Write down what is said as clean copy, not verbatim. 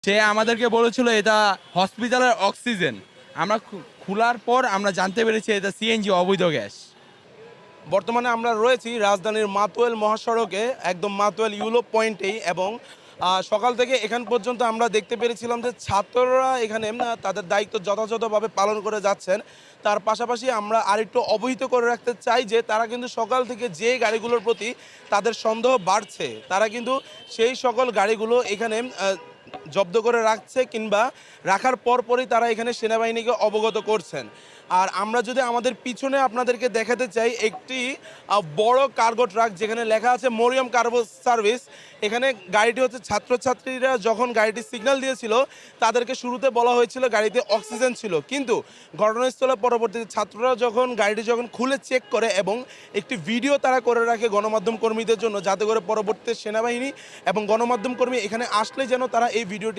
সে আমাদেরকে বলেছিল এটা হসপিটালের অক্সিজেন। আমরা খোলার পর আমরা জানতে পেরেছি এটা সিএনজি অবৈধ গ্যাস। বর্তমানে আমরা রয়েছি রাজধানীর মাতুয়াইল মহাসড়কে, একদম মাতুয়াইল ইউলো পয়েন্টেই, এবং সকাল থেকে এখান পর্যন্ত আমরা দেখতে পেরেছিলাম যে ছাত্ররা এখানে তাদের দায়িত্ব যথাযথভাবে পালন করে যাচ্ছেন। তার পাশাপাশি আমরা আরেকটু অবহিত করে রাখতে চাই যে তারা কিন্তু সকাল থেকে যে গাড়িগুলোর প্রতি তাদের সন্দেহ বাড়ছে, তারা কিন্তু সেই সকল গাড়িগুলো এখানে জব্দ করে রাখছে, কিংবা রাখার পরপরই তারা এখানে সেনাবাহিনীকে অবগত করছেন। আর আমরা যদি আমাদের পিছনে আপনাদেরকে দেখাতে চাই একটি বড় কার্গো ট্রাক, যেখানে লেখা আছে মরিয়ম কার্গো সার্ভিস। এখানে গাড়িটি হচ্ছে ছাত্রছাত্রীরা যখন গাড়িটি সিগন্যাল দিয়েছিল তাদেরকে শুরুতে বলা হয়েছিল গাড়িতে অক্সিজেন ছিল, কিন্তু ঘটনাস্থলে পরবর্তীতে ছাত্ররা যখন গাড়িটি খুলে চেক করে এবং একটি ভিডিও তারা করে রাখে গণমাধ্যম কর্মীদের জন্য, যাতে করে পরবর্তীতে সেনাবাহিনী এবং গণমাধ্যম কর্মী এখানে আসলে যেন তারা এই ভিডিওটি